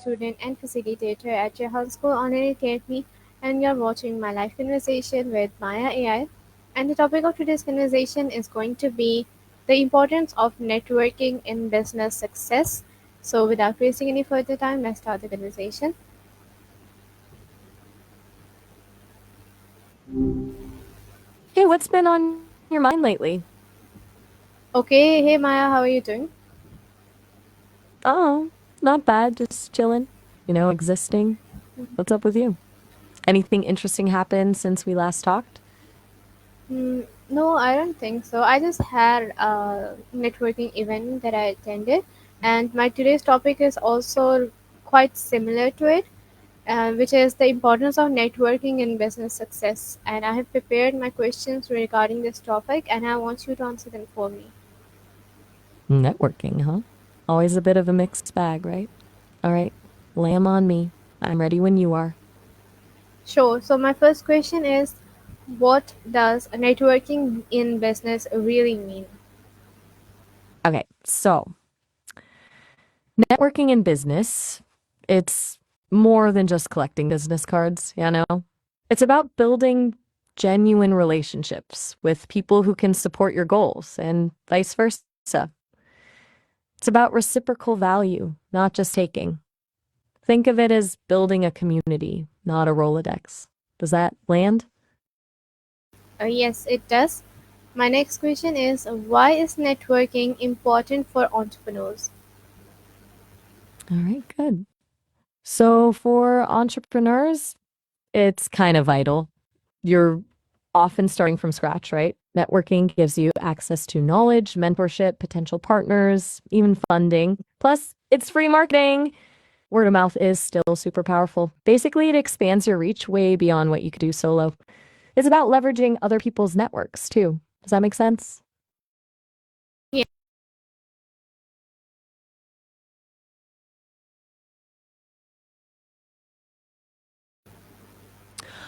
student and facilitator at Rehan School Online Academy, and you're watching my live conversation with Maya AI. And the topic of today's conversation is going to be the importance of networking in business success. So, without wasting any further time, let's start the conversation. Hey, what's been on your mind lately? Okay, hey Maya, how are you doing? Oh, not bad, just chilling, existing. What's up with you? Anything interesting happened since we last talked? No, I don't think so. I just had a networking event that I attended, and my today's topic is also quite similar to it, which is the importance of networking in business success. And I have prepared my questions regarding this topic, and I want you to answer them for me. Networking, huh? Always a bit of a mixed bag, right? All right, lay 'em on me. I'm ready when you are. Sure. So my first question is, what does networking in business really mean? Okay, so networking in business, it's more than just collecting business cards, you know? It's about building genuine relationships with people who can support your goals and vice versa. It's about reciprocal value, not just taking. Think of it as building a community, not a Rolodex. Does that land? Yes, it does. My next question is, why is networking important for entrepreneurs? All right, good. So for entrepreneurs, it's kind of vital. You're often starting from scratch, right? Networking gives you access to knowledge, mentorship, potential partners, even funding. Plus, it's free marketing. Word of mouth is still super powerful. Basically, it expands your reach way beyond what you could do solo. It's about leveraging other people's networks too. Does that make sense? Yeah.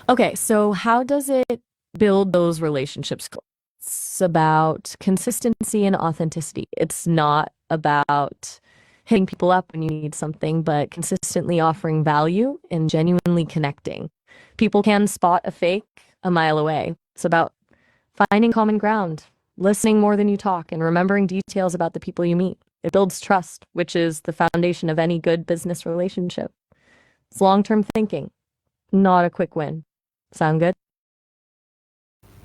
Okay, so how does it build those relationships? It's about consistency and authenticity. It's not about hitting people up when you need something, but consistently offering value and genuinely connecting. People can spot a fake a mile away. It's about finding common ground, listening more than you talk, and remembering details about the people you meet. It builds trust, which is the foundation of any good business relationship. It's long-term thinking, not a quick win. Sound good?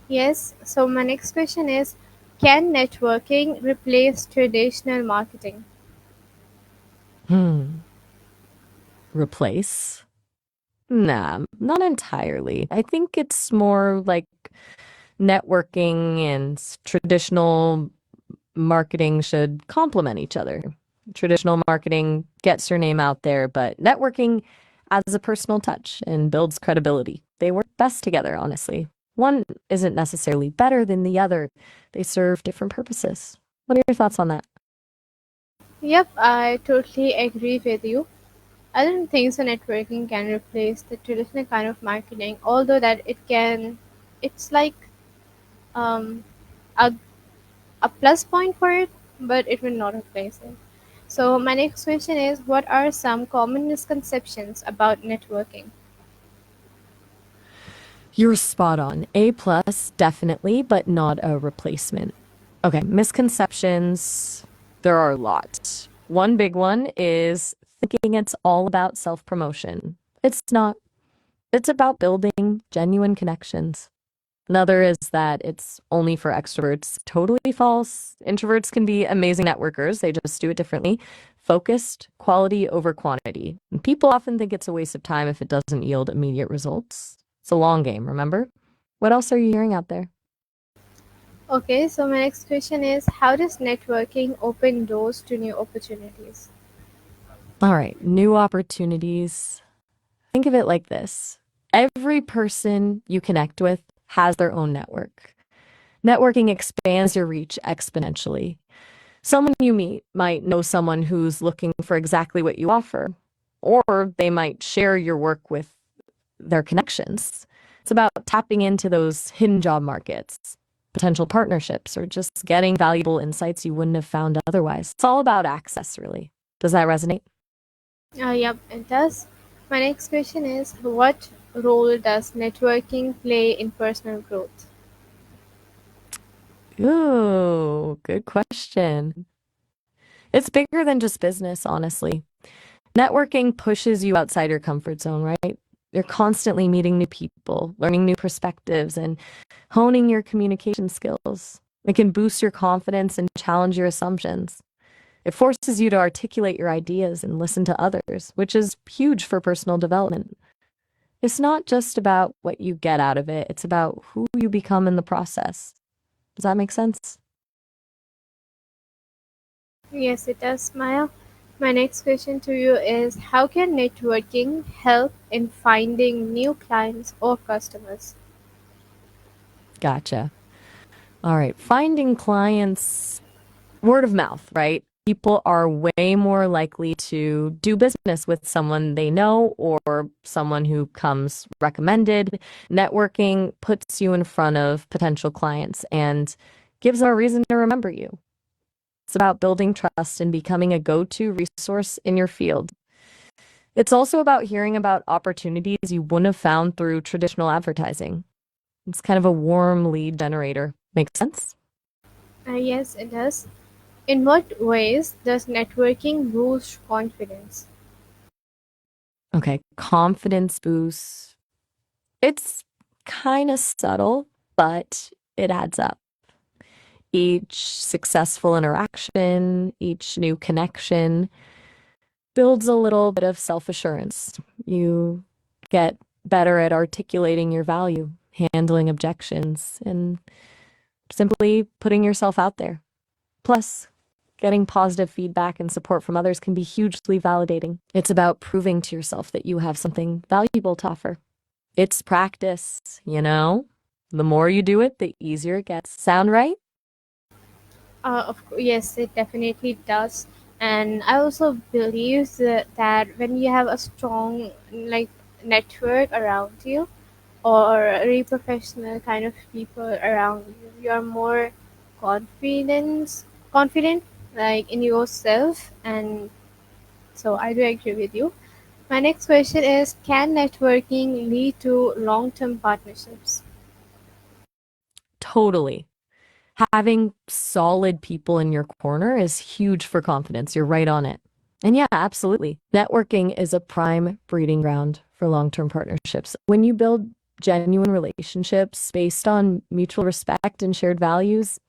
Yes. So my next question is, can networking replace traditional marketing? Hmm. Replace? Nah, not entirely. I think it's more like networking and traditional marketing should complement each other. Traditional marketing gets your name out there, but networking adds a personal touch and builds credibility. They work best together, honestly. One isn't necessarily better than the other. They serve different purposes. What are your thoughts on that? Yep, I totally agree with you. I don't think so networking can replace the traditional kind of marketing, although that it can, it's like um, a, a plus point for it, but it will not replace it. So my next question is, what are some common misconceptions about networking? You're spot on. A plus, definitely, but not a replacement. Okay, misconceptions. There are a lot. One big one is thinking it's all about self promotion. It's not, it's about building genuine connections. Another is that it's only for extroverts. Totally false. Introverts can be amazing networkers, they just do it differently. Focused, quality over quantity. And people often think it's a waste of time if it doesn't yield immediate results. It's a long game, remember? What else are you hearing out there? Okay, so my next question is, how does networking open doors to new opportunities? All right, new opportunities. Think of it like this. Every person you connect with has their own network. Networking expands your reach exponentially. Someone you meet might know someone who's looking for exactly what you offer, or they might share your work with their connections. It's about tapping into those hidden job markets, potential partnerships, or just getting valuable insights you wouldn't have found otherwise. It's all about access, really. Does that resonate? Yep, it does. My next question is, what role does networking play in personal growth? Ooh, good question. It's bigger than just business, honestly. Networking pushes you outside your comfort zone, right? You're constantly meeting new people, learning new perspectives, and honing your communication skills. It can boost your confidence and challenge your assumptions. It forces you to articulate your ideas and listen to others, which is huge for personal development. It's not just about what you get out of it, it's about who you become in the process. Does that make sense? Yes, it does, Maya. My next question to you is, how can networking help in finding new clients or customers? Gotcha. All right. Finding clients, word of mouth, right? People are way more likely to do business with someone they know or someone who comes recommended. Networking puts you in front of potential clients and gives them a reason to remember you. It's about building trust and becoming a go-to resource in your field. It's also about hearing about opportunities you wouldn't have found through traditional advertising. It's kind of a warm lead generator. Make sense? Yes, it does. In what ways does networking boost confidence? Okay, confidence boost. It's kind of subtle, but it adds up. Each successful interaction, each new connection builds a little bit of self assurance. You get better at articulating your value, handling objections, and simply putting yourself out there. Plus, getting positive feedback and support from others can be hugely validating. It's about proving to yourself that you have something valuable to offer. It's practice, you know? The more you do it, the easier it gets. Sound right? Yes, it definitely does. And I also believe that when you have a strong like network around you, or a professional kind of people around you, you're more confident like in yourself, and so I do agree with you. My next question is, can networking lead to long-term partnerships? Totally. Having solid people in your corner is huge for confidence. You're right on it. And yeah, absolutely. Networking is a prime breeding ground for long term partnerships. When you build genuine relationships based on mutual respect and shared values,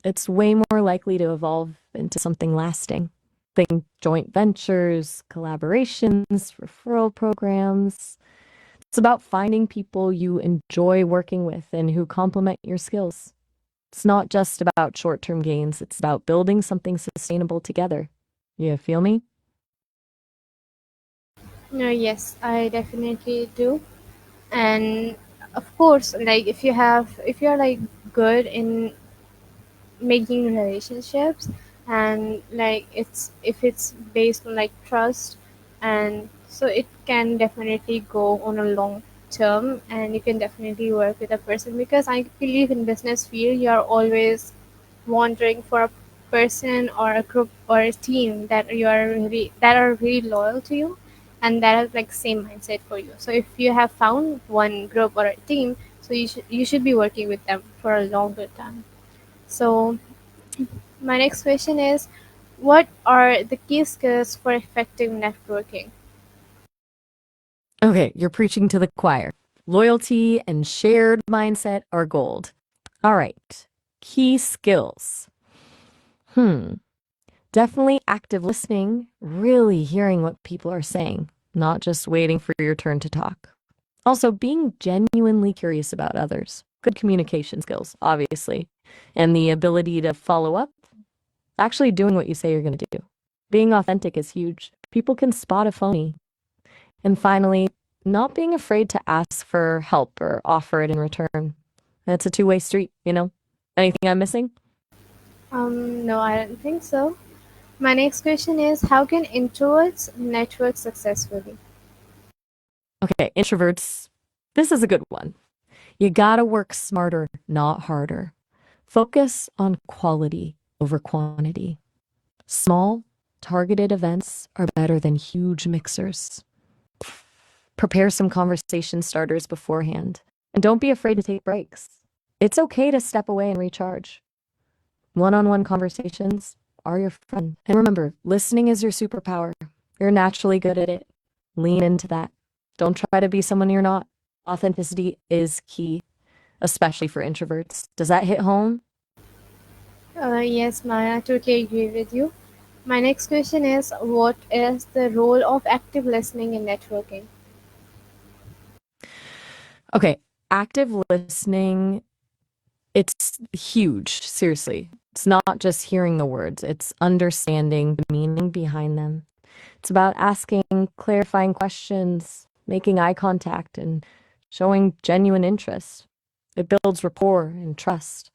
it's way more likely to evolve into something lasting. Think joint ventures, collaborations, referral programs. It's about finding people you enjoy working with and who complement your skills. It's not just about short term gains, it's about building something sustainable together. You feel me? No, yes, I definitely do. And of course, like if you're like good in making relationships, and like it's if it's based on like trust, and so it can definitely go on a long term, and you can definitely work with a person, because I believe in business field you're always wondering for a person or a group or a team that are really loyal to you, and that have like same mindset for you. So if you have found one group or a team, so you should be working with them for a longer time. So my next question is, what are the key skills for effective networking? Okay, you're preaching to the choir. Loyalty and shared mindset are gold. All right, key skills. Hmm, definitely active listening, really hearing what people are saying, not just waiting for your turn to talk. Also, being genuinely curious about others. Good communication skills, obviously, and the ability to follow up, actually doing what you say you're going to do. Being authentic is huge. People can spot a phony. And finally, not being afraid to ask for help or offer it in return. It's a two-way street, you know? Anything I'm missing? No, I don't think so. My next question is, how can introverts network successfully? Okay, introverts, this is a good one. You gotta work smarter, not harder. Focus on quality over quantity. Small, targeted events are better than huge mixers. Prepare some conversation starters beforehand, and don't be afraid to take breaks. It's okay to step away and recharge. One-on-one conversations are your friend. And remember, listening is your superpower. You're naturally good at it. Lean into that. Don't try to be someone you're not. Authenticity is key, especially for introverts. Does that hit home? Yes, Maya, I totally agree with you. My next question is, what is the role of active listening in networking? Okay, active listening, it's huge, seriously. It's not just hearing the words, it's understanding the meaning behind them. It's about asking clarifying questions, making eye contact, and showing genuine interest. It builds rapport and trust.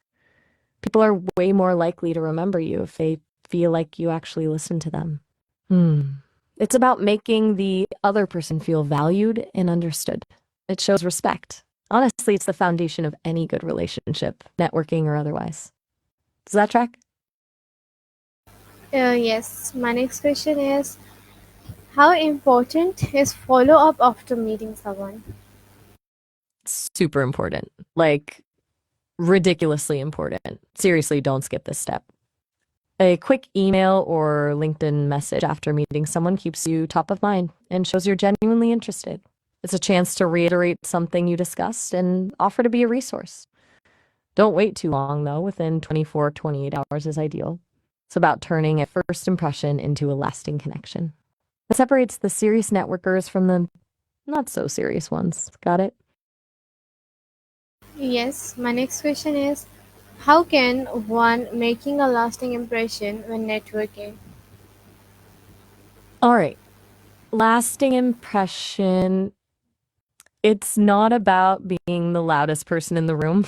People are way more likely to remember you if they feel like you actually listen to them. It's about making the other person feel valued and understood. It shows respect. Honestly, it's the foundation of any good relationship, networking or otherwise. Does that track? Yes, my next question is, how important is follow up after meeting someone? Super important. Like, ridiculously important. Seriously, don't skip this step. A quick email or LinkedIn message after meeting someone keeps you top of mind and shows you're genuinely interested. It's a chance to reiterate something you discussed and offer to be a resource. Don't wait too long, though. Within 24, 28 hours is ideal. It's about turning a first impression into a lasting connection. It separates the serious networkers from the not so serious ones. Got it? Yes, my next question is, how can one making a lasting impression when networking? All right. Lasting impression. It's not about being the loudest person in the room.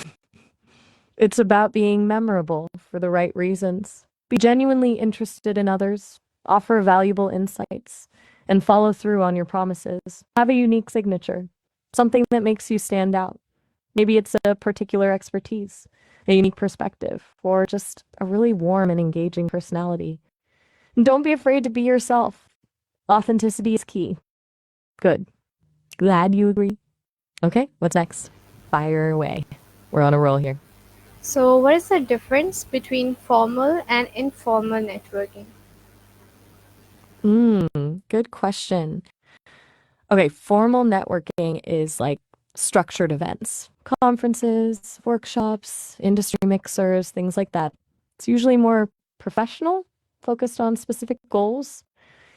It's about being memorable for the right reasons. Be genuinely interested in others, offer valuable insights, and follow through on your promises. Have a unique signature, something that makes you stand out. Maybe it's a particular expertise, a unique perspective, or just a really warm and engaging personality. And don't be afraid to be yourself. Authenticity is key. Good. Glad you agree. Okay, what's next? Fire away. We're on a roll here. So, what is the difference between formal and informal networking? Good question. Okay, formal networking is like structured events, conferences, workshops, industry mixers, things like that. It's usually more professional, focused on specific goals.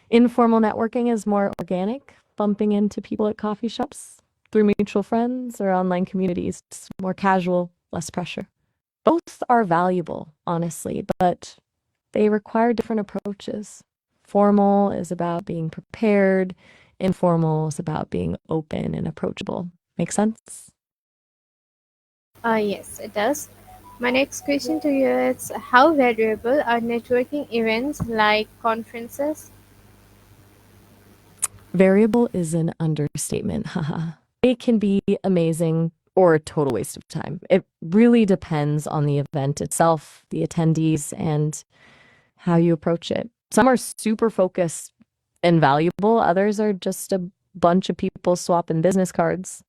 Informal networking is more organic, bumping into people at coffee shops through mutual friends or online communities. It's more casual, less pressure. Both are valuable, honestly, but they require different approaches. Formal is about being prepared, informal is about being open and approachable. Make sense? Yes, it does. My next question to you is, how valuable are networking events like conferences? Variable is an understatement, haha. It can be amazing or a total waste of time. It really depends on the event itself, the attendees, and how you approach it. Some are super focused and valuable, others are just a bunch of people swapping business cards.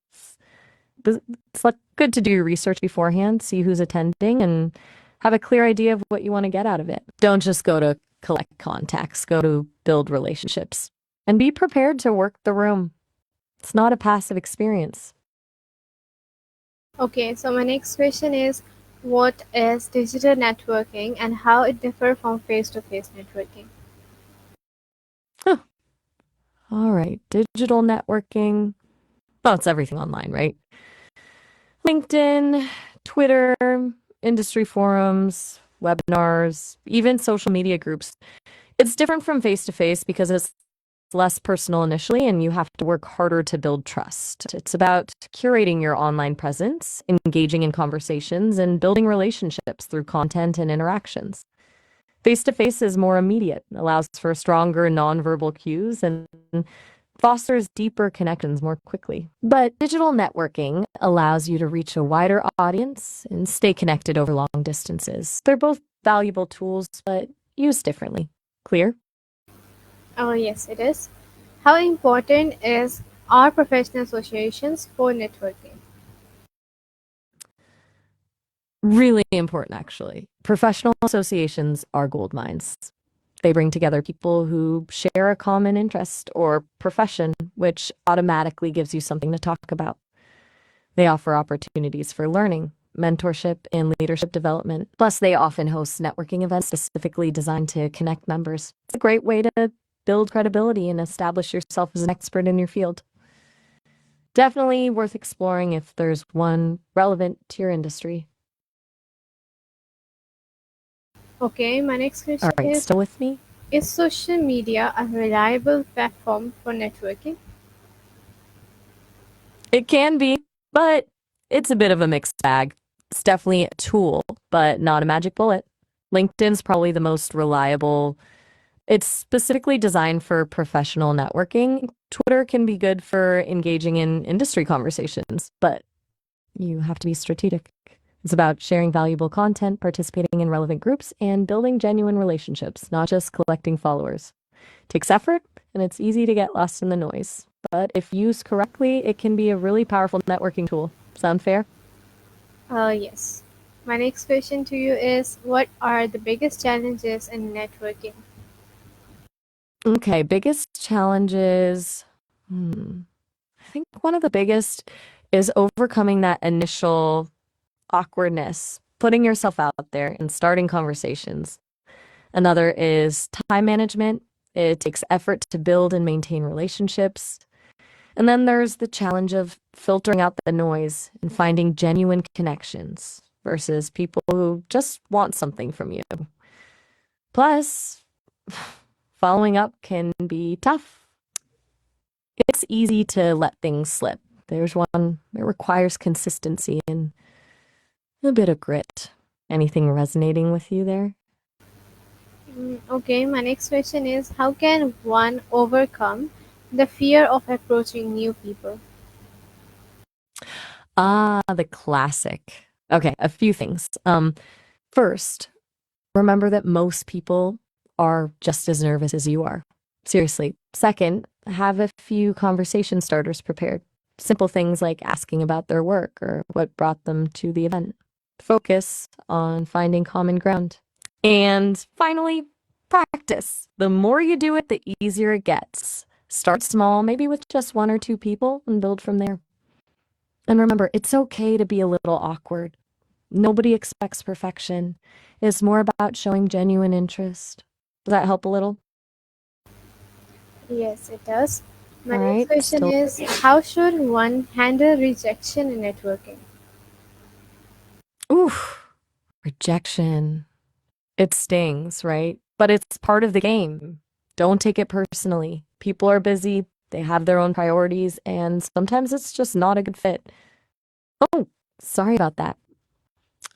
It's like good to do your research beforehand, see who's attending, and have a clear idea of what you want to get out of it. Don't just go to collect contacts, go to build relationships. And be prepared to work the room. It's not a passive experience. Okay, so my next question is, what is digital networking and how it differ from face-to-face networking? Huh. All right, digital networking. Well, it's everything online, right? LinkedIn, Twitter, industry forums, webinars, even social media groups. It's different from face to face because it's less personal initially and you have to work harder to build trust. It's about curating your online presence, engaging in conversations, and building relationships through content and interactions. Face to face is more immediate, allows for stronger nonverbal cues, and fosters deeper connections more quickly. But digital networking allows you to reach a wider audience and stay connected over long distances. They're both valuable tools, but used differently. Clear? Oh, yes, it is. How important is our professional associations for networking? Really important, actually. Professional associations are gold mines. They bring together people who share a common interest or profession, which automatically gives you something to talk about. They offer opportunities for learning, mentorship, and leadership development. Plus, they often host networking events specifically designed to connect members. It's a great way to build credibility and establish yourself as an expert in your field. Definitely worth exploring if there's one relevant to your industry. Okay, my next All question right, still with me? is social media a reliable platform for networking? It can be, but it's a bit of a mixed bag. It's definitely a tool, but not a magic bullet. LinkedIn's probably the most reliable. It's specifically designed for professional networking. Twitter can be good for engaging in industry conversations, but you have to be strategic. It's about sharing valuable content, participating in relevant groups, and building genuine relationships, not just collecting followers. It takes effort, and it's easy to get lost in the noise. But if used correctly, it can be a really powerful networking tool. Sound fair? Yes. My next question to you is, what are the biggest challenges in networking? Okay, biggest challenges. I think one of the biggest is overcoming that initial awkwardness, putting yourself out there and starting conversations. Another is time management. It takes effort to build and maintain relationships. And then there's the challenge of filtering out the noise and finding genuine connections versus people who just want something from you. Plus, following up can be tough. It's easy to let things slip. There's one that requires consistency and a bit of grit. Anything resonating with you there? Okay, my next question is, how can one overcome the fear of approaching new people? Ah, the classic. Okay, a few things. First, remember that most people are just as nervous as you are. Seriously. Second, have a few conversation starters prepared. Simple things like asking about their work or what brought them to the event. Focus on finding common ground. And finally, practice. The more you do it, the easier it gets. Start small, maybe with just one or two people, and build from there. And remember, it's okay to be a little awkward. Nobody expects perfection. It's more about showing genuine interest. Does that help a little? Yes, it does. My All next right, question still. is, how should one handle rejection in networking? Oof, rejection. It stings, right? But it's part of the game. Don't take it personally. People are busy, they have their own priorities, and sometimes it's just not a good fit. Oh, sorry about that.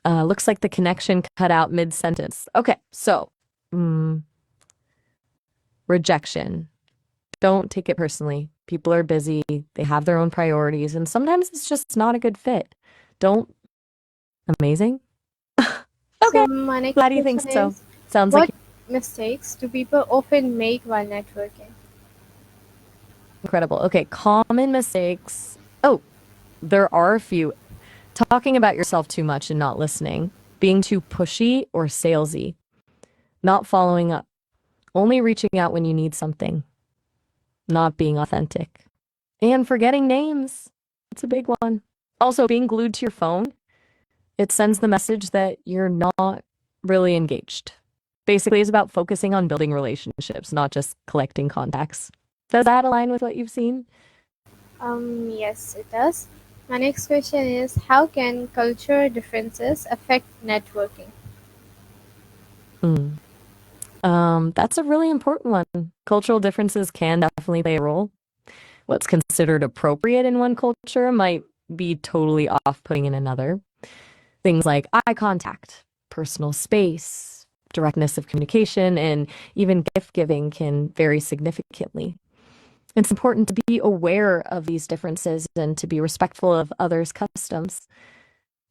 Looks like the connection cut out mid-sentence. Okay, so mm, rejection. Don't take it personally. People are busy, they have their own priorities, and sometimes it's just not a good fit. Don't. Amazing? So Okay, my next glad you think question so. is, Sounds like what mistakes do people often make while networking? incredible. Okay, common mistakes. Oh, there are a few. Talking about yourself too much and not listening, being too pushy or salesy, not following up, only reaching out when you need something, not being authentic, and forgetting names. That's a big one. Also, being glued to your phone, it sends the message that you're not really engaged. Basically, it's about focusing on building relationships, not just collecting contacts. Does that align with what you've seen? Yes, it does. My next question is, how can cultural differences affect networking? Mm. That's a really important one. Cultural differences can definitely play a role. What's considered appropriate in one culture might be totally off-putting in another. Things like eye contact, personal space, directness of communication, and even gift giving can vary significantly. It's important to be aware of these differences and to be respectful of others' customs.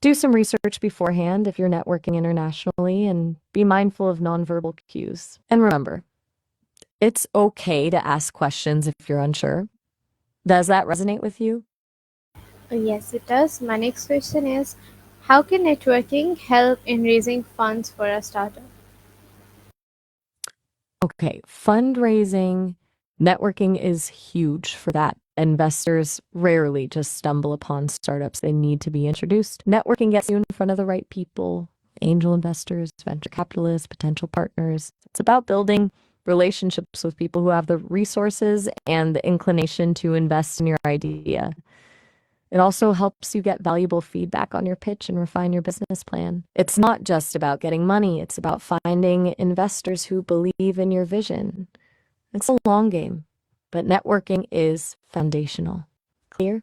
Do some research beforehand if you're networking internationally and be mindful of nonverbal cues. And remember, It's okay to ask questions if you're unsure. Does that resonate with you? Yes, it does. My next question is, how can networking help in raising funds for a startup? Okay, fundraising, networking is huge for that. Investors rarely just stumble upon startups. They need to be introduced. Networking gets you in front of the right people, angel investors, venture capitalists, potential partners. It's about building relationships with people who have the resources and the inclination to invest in your idea. It also helps you get valuable feedback on your pitch and refine your business plan. It's not just about getting money, it's about finding investors who believe in your vision. It's a long game, but networking is foundational. Clear?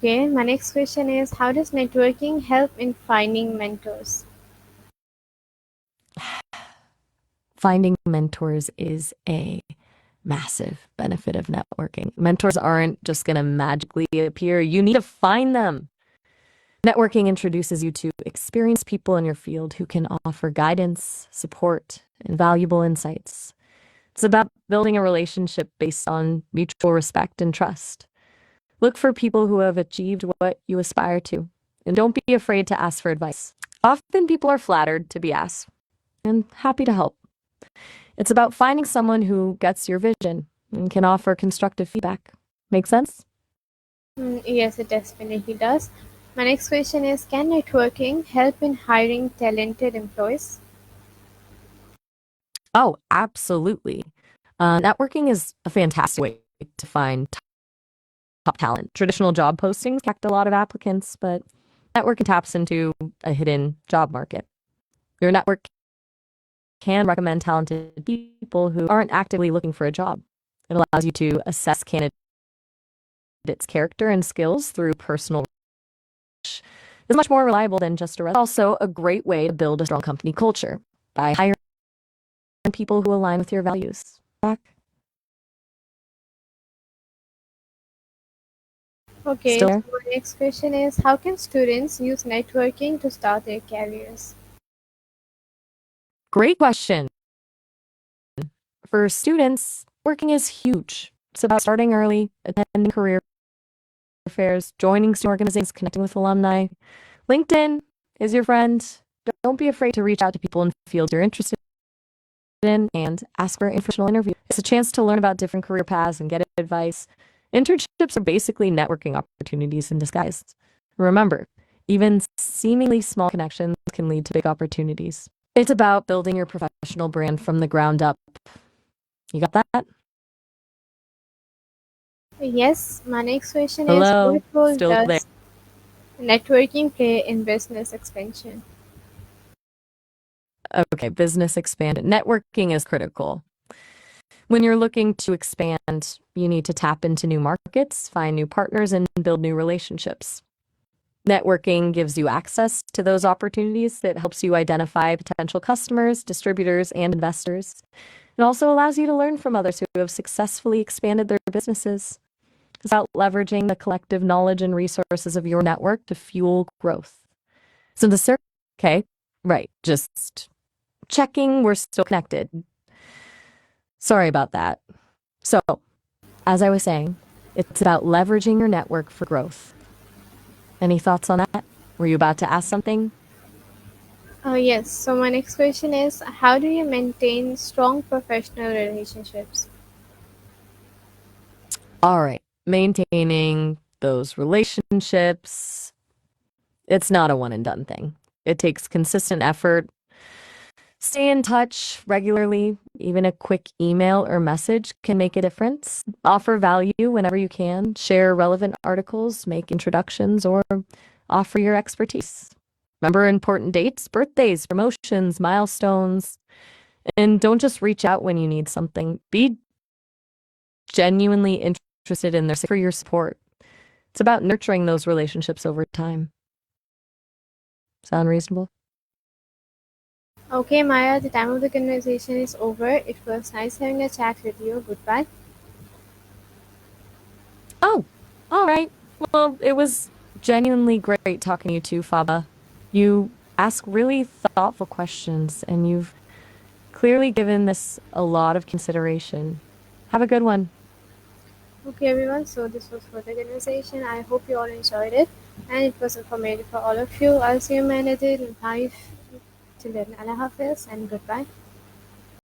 Okay, my next question is, how does networking help in finding mentors? Finding mentors is a massive benefit of networking. Mentors aren't just going to magically appear, you need to find them. Networking introduces you to experienced people in your field who can offer guidance, support, and valuable insights. It's about building a relationship based on mutual respect and trust. Look for people who have achieved what you aspire to, and don't be afraid to ask for advice. Often people are flattered to be asked and happy to help. It's about finding someone who gets your vision and can offer constructive feedback. Make sense? Yes, it definitely does. My next question is, can networking help in hiring talented employees? Oh, absolutely. Networking is a fantastic way to find top talent. Traditional job postings attract a lot of applicants, but networking taps into a hidden job market. Your network can recommend talented people who aren't actively looking for a job. It allows you to assess candidates' character and skills through personal research. It's much more reliable than just a resume. Also, a great way to build a strong company culture by hiring people who align with your values. Okay, Still so there? my next question is, how can students use networking to start their careers? Great question. For students, working is huge. It's about starting early, attending career fairs, joining student organizations, connecting with alumni. LinkedIn is your friend. Don't be afraid to reach out to people in fields you're interested in and ask for an informational interview. It's a chance to learn about different career paths and get advice. Internships are basically networking opportunities in disguise. Remember, even seemingly small connections can lead to big opportunities. It's about building your professional brand from the ground up. You got that? Yes, my next question is, what Hello? role Still there? does networking play in business expansion? Okay, business expand. Networking is critical. When you're looking to expand, you need to tap into new markets, find new partners, and build new relationships. Networking gives you access to those opportunities. It helps you identify potential customers, distributors, and investors. It also allows you to learn from others who have successfully expanded their businesses. It's about leveraging the collective knowledge and resources of your network to fuel growth. So okay, right, just checking we're still connected. Sorry about that. So, as I was saying, it's about leveraging your network for growth. Any thoughts on that? Were you about to ask something? Yes, so my next question is, how do you maintain strong professional relationships? All right. Maintaining those relationships, it's not a one and done thing. It takes consistent effort. Stay in touch regularly. Even a quick email or message can make a difference. Offer value whenever you can. Share relevant articles, make introductions, or offer your expertise. Remember important dates, birthdays, promotions, milestones, and don't just reach out when you need something. Be genuinely interested in their for your support. It's about nurturing those relationships over time. Sound reasonable? Okay, Maya, the time of the conversation is over. It was nice having a chat with you. Goodbye. Oh, all right. Well, it was genuinely great talking to you too, Faba. You ask really thoughtful questions and you've clearly given this a lot of consideration. Have a good one. Okay, everyone. So this was for the conversation. I hope you all enjoyed it, and it was informative for all of you. I'll see you in my another live. Till then, Allah Hafiz and goodbye.